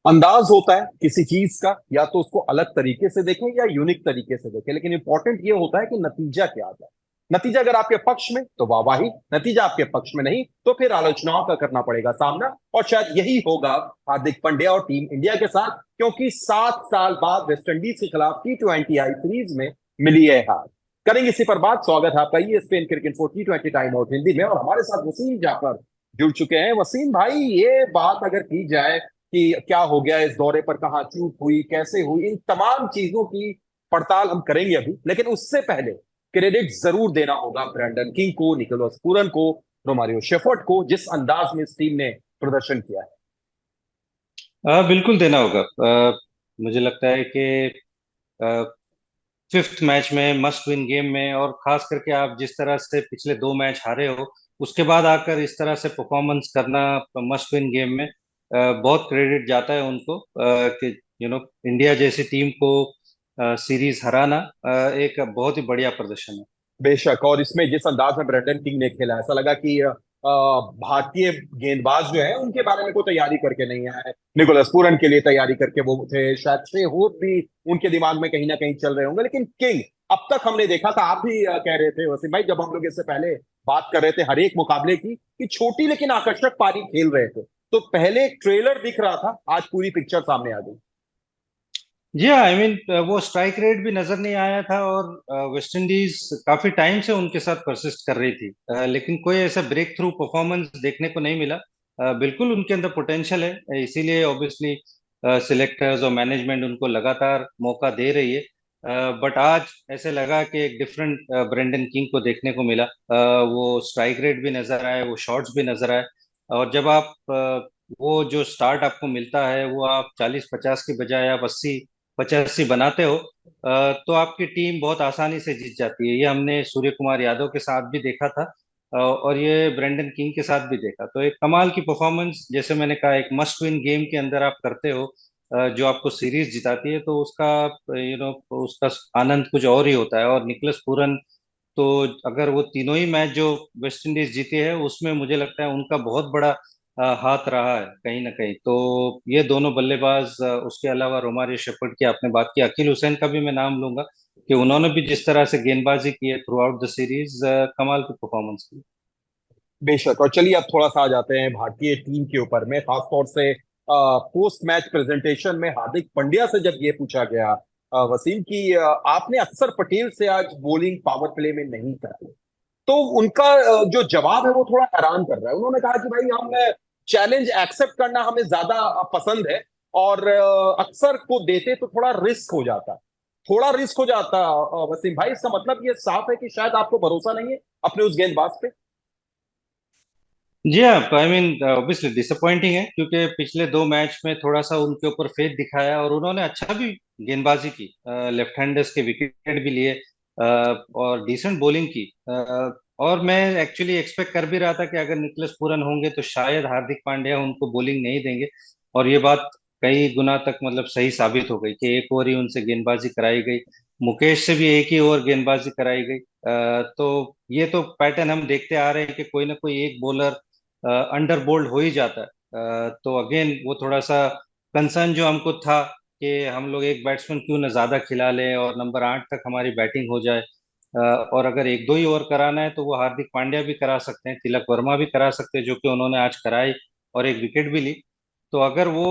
अंदाज होता है किसी चीज का, या तो उसको अलग तरीके से देखें या यूनिक तरीके से देखें, लेकिन इंपॉर्टेंट ये होता है कि नतीजा क्या आता है। नतीजा अगर आपके पक्ष में तो वाहवाही, नतीजा आपके पक्ष में नहीं तो फिर आलोचनाओं का करना पड़ेगा सामना। और शायद यही होगा हार्दिक पांड्या और टीम इंडिया के साथ, क्योंकि 7 साल बाद वेस्टइंडीज के खिलाफ T20 आई सीरीज में मिली है हार। करेंगे इसी पर बात। स्वागत है आपका ये Spain cricket for T20 time out Hindi में, और हमारे साथ वसीम जाफर जुड़ चुके हैं। वसीम भाई, ये बात अगर की जाए कि क्या हो गया इस दौरे पर, कहाँ चूक हुई, कैसे हुई, इन तमाम चीजों की पड़ताल हम करेंगे अभी, लेकिन उससे पहले क्रेडिट जरूर देना होगा ब्रैंडन किंग को, निकोलस पूरन को, रोमारियो शेफर्ट को, जिस अंदाज में इस टीम ने प्रदर्शन किया है। बिल्कुल देना होगा। मुझे लगता है कि फिफ्थ मैच में, मस्ट विन गेम में, और खास करके आप जिस तरह से पिछले दो मैच हारे हो, उसके बाद आकर इस तरह से परफॉर्मेंस करना मस्ट विन गेम में, बहुत क्रेडिट जाता है उनको। कि इंडिया जैसी टीम को सीरीज हराना एक बहुत ही बढ़िया प्रदर्शन है। बेशक, और इसमें जिस अंदाज में ब्रेंडन किंग ने खेला, ऐसा लगा कि भारतीय गेंदबाज जो है उनके बारे में कोई तैयारी करके नहीं आया है। निकोलस पूरन के लिए तैयारी करके वो थे, शायद छह होप भी उनके दिमाग में कहीं ना कहीं चल रहे होंगे, लेकिन किंग अब तक हमने देखा था, आप भी कह रहे थे वसीम भाई जब हम लोग इससे पहले बात कर रहे थे हर एक मुकाबले की, कि छोटी लेकिन आकर्षक पारी खेल रहे थे। तो पहले एक ट्रेलर दिख रहा था, आज पूरी पिक्चर सामने आ गई। जी हाँ, आई मीन वो स्ट्राइक रेट भी नजर नहीं आया था, और वेस्ट इंडीज काफी टाइम से उनके साथ परसिस्ट कर रही थी, लेकिन कोई ऐसा ब्रेक थ्रू परफॉर्मेंस देखने को नहीं मिला। बिल्कुल उनके अंदर पोटेंशियल है, इसीलिए ऑब्वियसली सिलेक्टर्स और मैनेजमेंट उनको लगातार मौका दे रही है। बट आज ऐसे लगा कि एक डिफरेंट ब्रेंडन किंग को देखने को मिला। वो स्ट्राइक रेट भी नजर आए, वो शॉट्स भी नजर आए। और जब आप वो जो स्टार्ट आपको मिलता है, वो आप 40-50 की बजाय आप 80-85 बनाते हो, तो आपकी टीम बहुत आसानी से जीत जाती है। ये हमने सूर्य कुमार यादव के साथ भी देखा था, और ये ब्रेंडन किंग के साथ भी देखा। तो एक कमाल की परफॉर्मेंस, जैसे मैंने कहा, एक मस्ट विन गेम के अंदर आप करते हो, जो आपको सीरीज जिताती है, तो उसका उसका आनंद कुछ और ही होता है। और निकोलस पूरन, तो अगर वो तीनों ही मैच जो वेस्ट इंडीज जीती है, उसमें मुझे लगता है उनका बहुत बड़ा हाथ रहा है कहीं ना कहीं। तो ये दोनों बल्लेबाज, उसके अलावा रोमारियो शेफर्ड की आपने बात की, अकील हुसैन का भी मैं नाम लूंगा, कि उन्होंने भी जिस तरह से गेंदबाजी की है थ्रू आउट द सीरीज, कमाल की परफॉर्मेंस की। बेशक, और चलिए अब थोड़ा सा आ जाते हैं भारतीय टीम के ऊपर में, खासतौर से पोस्ट मैच प्रेजेंटेशन में हार्दिक पांड्या से जब ये पूछा गया, वसीम की आपने अक्षर पटेल से आज बॉलिंग पावर प्ले में नहीं कराई, तो उनका जो जवाब है वो थोड़ा हैरान कर रहा है। उन्होंने कहा कि भाई हम चैलेंज एक्सेप्ट करना हमें ज्यादा पसंद है, और अक्सर को देते तो थोड़ा रिस्क हो जाता, थोड़ा रिस्क हो जाता। वसीम भाई, इसका मतलब ये साफ है कि शायद आपको भरोसा नहीं है अपने उस गेंदबाज पे। जी हाँ, आई मीन ऑब्वियसली डिसअपॉइंटिंग है, क्योंकि पिछले दो मैच में थोड़ा सा उनके ऊपर फेथ दिखाया, और उन्होंने अच्छा भी गेंदबाजी की, लेफ्ट हैंडर्स के विकेट भी लिए, और डिसेंट बॉलिंग की। और मैं एक्चुअली एक्सपेक्ट कर भी रहा था कि अगर निकोलस पूरन होंगे तो शायद हार्दिक पांड्या उनको बॉलिंग नहीं देंगे। और ये बात कई गुना तक मतलब सही साबित हो गई कि एक ओवर ही उनसे गेंदबाजी कराई गई। मुकेश से भी एक ही ओवर गेंदबाजी कराई गई। तो ये तो पैटर्न हम देखते आ रहे हैं कि कोई ना कोई एक बॉलर अंडर बोल्ड हो ही जाता है। तो अगेन वो थोड़ा सा कंसर्न जो हमको था, कि हम लोग एक बैट्समैन क्यों ना ज्यादा खिला लें और नंबर 8 तक हमारी बैटिंग हो जाए। और अगर एक दो ही ओवर कराना है तो वो हार्दिक पांड्या भी करा सकते हैं, तिलक वर्मा भी करा सकते हैं, जो कि उन्होंने आज कराई और एक विकेट भी ली। तो अगर वो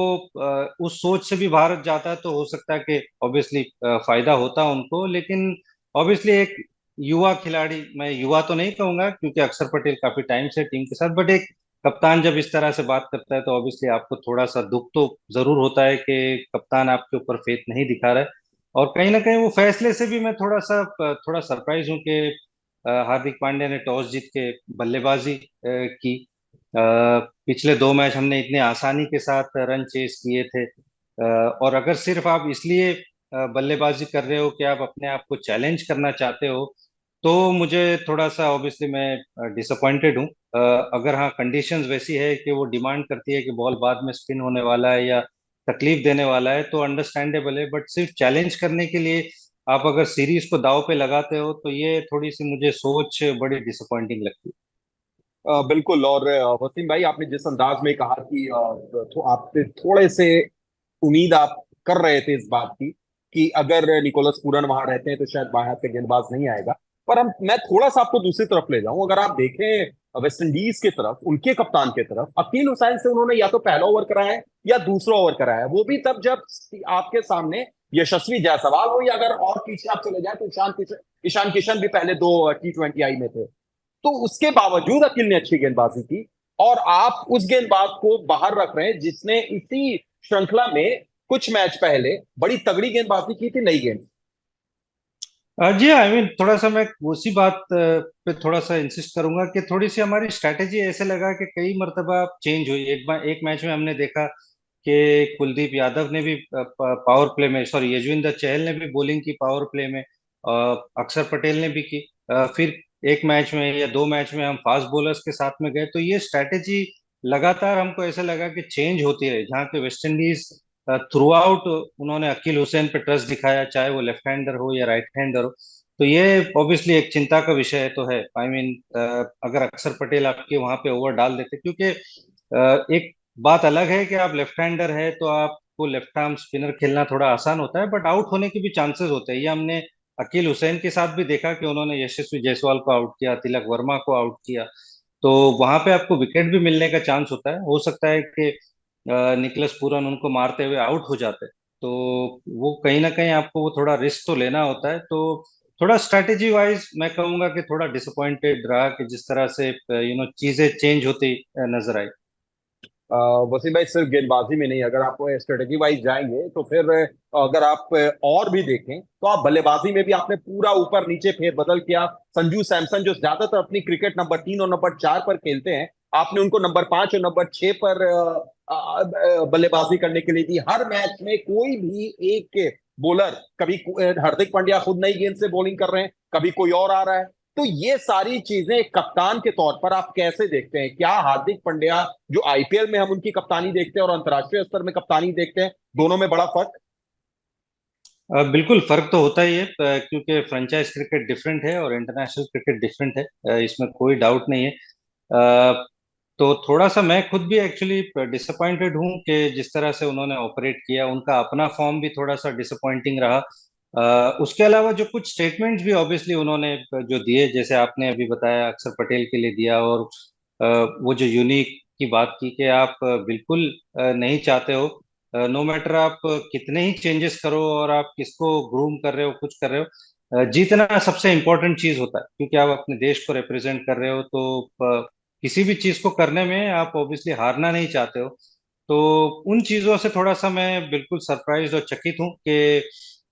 उस सोच से भी भारत जाता है तो हो सकता है कि ऑब्वियसली फायदा होता उनको। लेकिन ऑब्वियसली एक युवा खिलाड़ी, मैं युवा तो नहीं कहूंगा क्योंकि अक्षर पटेल काफी टाइम से टीम के साथ, बट एक कप्तान जब इस तरह से बात करता है तो ऑब्वियसली आपको थोड़ा सा दुख तो जरूर होता है कि कप्तान आपके ऊपर फेथ नहीं दिखा रहा है। और कहीं ना कहीं वो फैसले से भी मैं थोड़ा सरप्राइज हूँ कि हार्दिक पांड्या ने टॉस जीत के बल्लेबाजी की। पिछले दो मैच हमने इतने आसानी के साथ रन चेस किए थे, और अगर सिर्फ आप इसलिए बल्लेबाजी कर रहे हो कि आप अपने आप को चैलेंज करना चाहते हो, तो मुझे थोड़ा सा ऑब्वियसली मैं डिसअपॉइंटेड हूँ। अगर हाँ, कंडीशंस वैसी है कि वो डिमांड करती है कि बॉल बाद में स्पिन होने वाला है या तकलीफ देने वाला है, तो अंडरस्टैंडेबल है। बट सिर्फ चैलेंज करने के लिए आप अगर सीरीज को दाव पे लगाते हो, तो ये थोड़ी सी मुझे सोच बड़ी डिसअपॉइंटिंग लगती बिल्कुल, और वसीम भाई आपने जिस अंदाज में कहा कि आपसे थोड़े से उम्मीद आप कर रहे थे इस बात की कि अगर निकोलस पूरन वहां रहते हैं तो शायद बाएं हाथ का गेंदबाज नहीं आएगा। पर हम मैं थोड़ा सा आपको दूसरी तरफ ले जाऊं, अगर आप देखें वेस्ट इंडीज की तरफ, उनके कप्तान की तरफ, अकील हुसैन से उन्होंने या तो पहला ओवर कराया है या दूसरा ओवर कराया है, वो भी तब जब आपके सामने यशस्वी जायसवाल हो, या अगर और पीछे आप चले जाए तो ईशान किशन भी पहले 2 T20 आई में थे। तो उसके बावजूद अकिल ने अच्छी गेंदबाजी की, और आप उस गेंदबाज को बाहर रख रहे हैं जिसने इसी श्रृंखला में कुछ मैच पहले बड़ी तगड़ी गेंदबाजी की थी, नई गेंद। जी, आई मीन थोड़ा सा मैं उसी बात पे थोड़ा सा इंसिस्ट करूंगा कि थोड़ी सी हमारी स्ट्रैटेजी ऐसे लगा कि कई मर्तबा चेंज हुई। एक बार एक मैच में हमने देखा कि कुलदीप यादव ने भी पावर प्ले में, सॉरी यजुवेंद्र चहल ने भी बॉलिंग की पावर प्ले में, अक्षर पटेल ने भी की। फिर एक मैच में या दो मैच में हम फास्ट बॉलर्स के साथ में गए, तो ये स्ट्रैटेजी लगातार हमको ऐसा लगा कि चेंज होती रही, जहाँ पे वेस्ट इंडीज थ्रू आउट उन्होंने अकील हुसैन पे ट्रस्ट दिखाया, चाहे वो लेफ्ट हैंडर हो या राइट हैंडर हो। तो ये ऑब्वियसली एक चिंता का विषय तो है। आई मीन अगर अक्षर पटेल आपके वहां पे ओवर डाल देते, क्योंकि एक बात अलग है कि आप लेफ्ट हैंडर है तो आपको लेफ्ट आर्म स्पिनर खेलना थोड़ा आसान होता है, बट आउट होने के भी चांसेस होते हैं। ये हमने अकील हुसैन के साथ भी देखा कि उन्होंने यशस्वी जायसवाल को आउट किया, तिलक वर्मा को आउट किया। तो वहां पे आपको विकेट भी मिलने का चांस होता है, हो सकता है कि निकलस पूरन उनको मारते हुए आउट हो जाते। तो वो कहीं ना कहीं आपको वो थोड़ा रिस्क तो लेना होता है। तो थोड़ा स्ट्रैटेजी वाइज मैं कहूंगा कि थोड़ा डिसअपॉइंटेड रहा कि जिस तरह से चीजें चेंज होती नजर आई। वसीम भाई, सिर्फ गेंदबाजी में नहीं, अगर आप स्ट्रेटेजी वाइज जाएंगे तो फिर अगर आप और भी देखें तो आप बल्लेबाजी में भी आपने पूरा ऊपर नीचे फेरबदल किया। संजू सैमसन जो ज्यादातर अपनी क्रिकेट नंबर 3 और नंबर 4 पर खेलते हैं, आपने उनको नंबर 5 और नंबर 6 पर बल्लेबाजी करने के लिए दी। हर मैच में कोई भी एक बॉलर, कभी हार्दिक पांड्या खुद नई गेंद से बॉलिंग कर रहे हैं, कभी कोई और आ रहा है। तो ये सारी चीजें कप्तान के तौर पर आप कैसे देखते हैं? क्या हार्दिक पांड्या, जो आईपीएल में हम उनकी कप्तानी देखते हैं और अंतर्राष्ट्रीय स्तर में कप्तानी देखते हैं, दोनों में बड़ा फर्क? बिल्कुल फर्क तो होता ही है, क्योंकि फ्रेंचाइज क्रिकेट डिफरेंट है और इंटरनेशनल क्रिकेट डिफरेंट है। इसमें कोई डाउट नहीं है। तो थोड़ा सा मैं खुद भी एक्चुअली डिसअपॉइंटेड हूँ कि जिस तरह से उन्होंने ऑपरेट किया, उनका अपना फॉर्म भी थोड़ा सा डिसअपॉइंटिंग रहा। उसके अलावा जो कुछ स्टेटमेंट्स भी ऑब्वियसली उन्होंने जो दिए, जैसे आपने अभी बताया अक्षर पटेल के लिए दिया, और वो जो यूनिक की बात की कि आप बिल्कुल नहीं चाहते हो, नो मैटर आप कितने ही चेंजेस करो और आप किसको ग्रूम कर रहे हो, कुछ कर रहे हो, जीतना सबसे इम्पोर्टेंट चीज होता है, क्योंकि आप अपने देश को रिप्रेजेंट कर रहे हो। तो किसी भी चीज को करने में आप ऑब्वियसली हारना नहीं चाहते हो। तो उन चीजों से थोड़ा सा मैं बिल्कुल सरप्राइज और चकित हूँ कि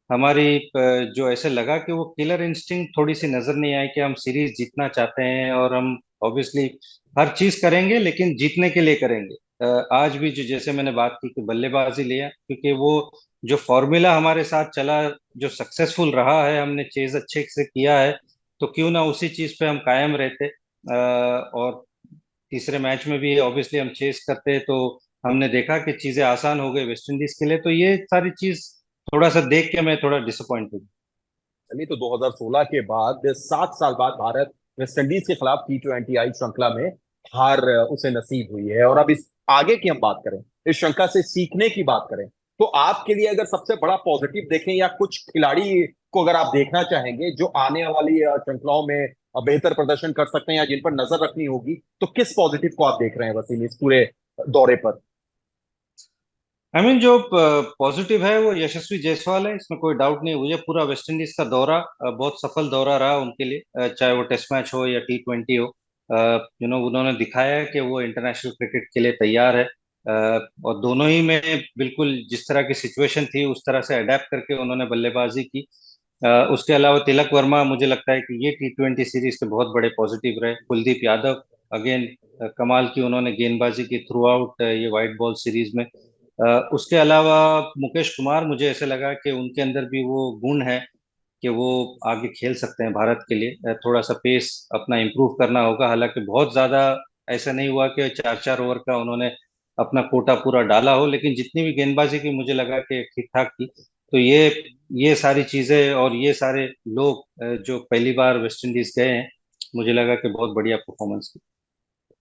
हमारी जो ऐसे लगा कि वो किलर इंस्टिंक्ट थोड़ी सी नजर नहीं आई, कि हम सीरीज जीतना चाहते हैं और हम ऑब्वियसली हर चीज करेंगे लेकिन जीतने के लिए करेंगे। आज भी जो जैसे मैंने बात की कि बल्लेबाजी लिया, क्योंकि वो जो फॉर्मूला हमारे साथ चला, जो सक्सेसफुल रहा है, हमने चेज अच्छे से किया है, तो क्यों ना उसी चीज पे हम कायम रहते। और तीसरे मैच में भी ऑब्वियसली हम चेस करते, तो हमने देखा कि चीजें आसान हो गई वेस्ट इंडीज के लिए। तो ये सारी चीज थोड़ा सा देख के मैं थोड़ा डिसअपॉइंटेड। चलिए, तो 2016 के बाद 7 साल बाद भारत वेस्ट इंडीज के खिलाफ T20 आई श्रृंखला में हार उसे नसीब हुई है। और अब इस आगे की हम बात करें, इस श्रृंखला से सीखने की बात करें, तो आपके लिए अगर सबसे बड़ा पॉजिटिव देखें, या कुछ खिलाड़ी को अगर आप देखना चाहेंगे जो आने वाली श्रृंखलाओं में बेहतर प्रदर्शन कर सकते हैं या जिन पर नजर रखनी होगी, तो किस पॉजिटिव को आप देख रहे हैं वसीम इस पूरे दौरे पर? आई मीन जो पॉजिटिव है वो यशस्वी जायसवाल है, इसमें कोई डाउट नहीं। मुझे पूरा वेस्ट इंडीज का दौरा बहुत सफल दौरा रहा उनके लिए, चाहे वो टेस्ट मैच हो या T20 हो। उन्होंने दिखाया है कि वो इंटरनेशनल क्रिकेट के लिए तैयार है। और दोनों ही में बिल्कुल जिस तरह की सिचुएशन थी उस तरह से अडेप्ट करके उन्होंने बल्लेबाजी की। उसके अलावा तिलक वर्मा, मुझे लगता है कि ये T20 सीरीज के बहुत बड़े पॉजिटिव रहे। कुलदीप यादव अगेन कमाल की उन्होंने गेंदबाजी की थ्रू आउट ये वाइट बॉल सीरीज में। उसके अलावा मुकेश कुमार, मुझे ऐसे लगा कि उनके अंदर भी वो गुण है कि वो आगे खेल सकते हैं भारत के लिए। थोड़ा सा पेस अपना इम्प्रूव करना होगा, हालांकि बहुत ज्यादा ऐसा नहीं हुआ कि 4-4 ओवर का उन्होंने अपना कोटा पूरा डाला हो, लेकिन जितनी भी गेंदबाजी की मुझे लगा कि ठीक ठाक की। तो ये सारी चीजें और ये सारे लोग जो पहली बार वेस्ट इंडीज गए हैं, मुझे लगा कि बहुत बढ़िया परफॉर्मेंस की।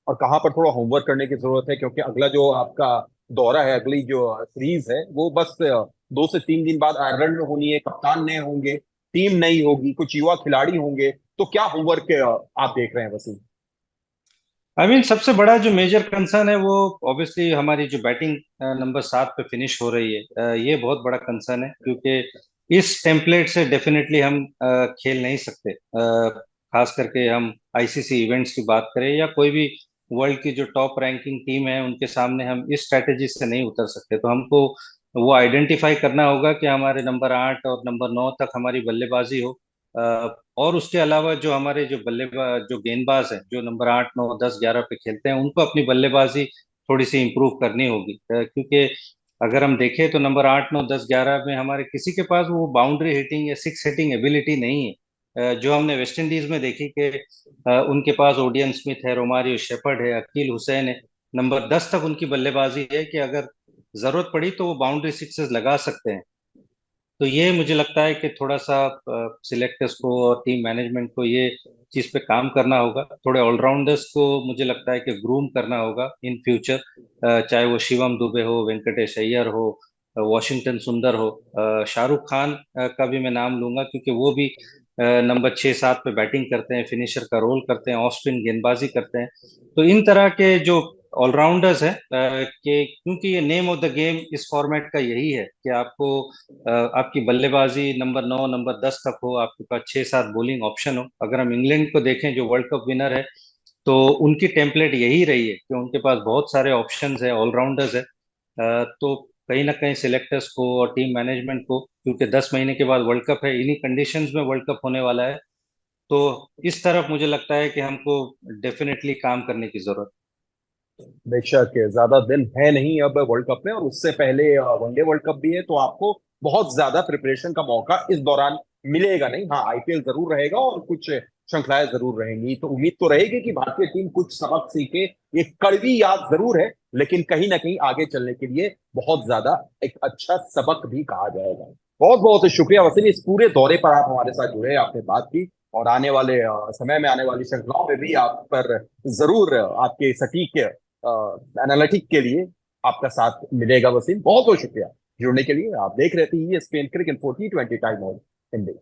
और कहाँ पर थोड़ा होमवर्क करने की जरूरत है, क्योंकि अगला जो आपका दौरा है, अगली जो सीरीज है वो बस 2 से 3 दिन बाद आयरलैंड में होनी है। कप्तान नए होंगे, टीम नई होगी, कुछ युवा खिलाड़ी होंगे, तो क्या होमवर्क आप देख रहे हैं वसीम? आई मीन सबसे बड़ा जो मेजर कंसर्न है वो ऑब्वियसली हमारी जो बैटिंग नंबर 7 पे फिनिश हो रही है, ये बहुत बड़ा कंसर्न है, क्योंकि इस टेम्पलेट से डेफिनेटली हम खेल नहीं सकते। खास करके हम आईसीसी इवेंट्स की बात करें या कोई भी वर्ल्ड की जो टॉप रैंकिंग टीम है उनके सामने हम इस स्ट्रैटेजी से नहीं उतर सकते। तो हमको वो आइडेंटिफाई करना होगा कि हमारे नंबर 8 और नंबर 9 तक हमारी बल्लेबाजी हो। और उसके अलावा जो हमारे जो बल्लेबाज जो गेंदबाज हैं जो नंबर 8 9 10 11 पे खेलते हैं उनको अपनी बल्लेबाजी थोड़ी सी इंप्रूव करनी होगी, क्योंकि अगर हम देखें तो नंबर 8 9 10 11 में हमारे किसी के पास वो बाउंड्री हिटिंग या सिक्स हिटिंग एबिलिटी नहीं है, जो हमने वेस्ट इंडीज में देखी कि उनके पास ओडियन स्मिथ है, रोमारियो शेफर्ड है, अकील हुसैन है। नंबर 10 तक उनकी बल्लेबाजी है कि अगर जरूरत पड़ी तो वो बाउंड्री सिक्सेस लगा सकते हैं। तो ये मुझे लगता है कि थोड़ा सा सिलेक्टर्स को और टीम मैनेजमेंट को ये चीज पे काम करना होगा। थोड़े ऑलराउंडर्स को मुझे लगता है कि ग्रूम करना होगा इन फ्यूचर, चाहे वो शिवम दुबे हो, वेंकटेश अय्यर हो, वॉशिंगटन सुंदर हो, शाहरुख खान का भी मैं नाम लूंगा, क्योंकि वो भी नंबर 6 7 पे बैटिंग करते हैं, फिनिशर का रोल करते हैं, ऑफ स्पिन गेंदबाजी करते हैं। तो इन तरह के जो ऑलराउंडर्स हैं, कि क्योंकि ये नेम ऑफ द गेम इस फॉर्मेट का यही है कि आपको आपकी बल्लेबाजी नंबर 9 नंबर 10 तक हो, आपके पास 6 7 बॉलिंग ऑप्शन हो। अगर हम इंग्लैंड को देखें जो वर्ल्ड कप विनर है, तो उनकी टेम्पलेट यही रही है कि उनके पास बहुत सारे ऑप्शंस है, ऑलराउंडर्स है। तो कहीं ना कहीं सिलेक्टर्स को और टीम मैनेजमेंट को, क्योंकि 10 महीने के बाद वर्ल्ड कप है, इन्हीं कंडीशंस में वर्ल्ड कप होने वाला है, तो इस तरफ मुझे लगता है कि हमको डेफिनेटली काम करने की जरूरत बेशक ज्यादा दिन है नहीं अब वर्ल्ड कप में, और उससे पहले वनडे वर्ल्ड कप भी है, तो आपको बहुत ज्यादा प्रिपरेशन का मौका इस दौरान मिलेगा नहीं। हाँ, आईपीएल जरूर रहेगा और कुछ श्रृंखलाएं जरूर रहेंगी, तो उम्मीद तो रहेगी कि भारतीय टीम कुछ सबक सीखे। ये कड़वी याद जरूर है, लेकिन कहीं ना कहीं आगे चलने के लिए बहुत ज्यादा एक अच्छा सबक भी कहा जाएगा। बहुत बहुत शुक्रिया वसीम, इस पूरे दौरे पर आप हमारे साथ जुड़े, आपने बात की, और आने वाले समय में आने वाली श्रृंखलाओं में भी आप पर जरूर आपके सटीक एनालिटिक के लिए आपका साथ मिलेगा वसीम। बहुत बहुत शुक्रिया जुड़ने के लिए। आप देख रहे थे ESPN cricket 40 20 time out Hindi.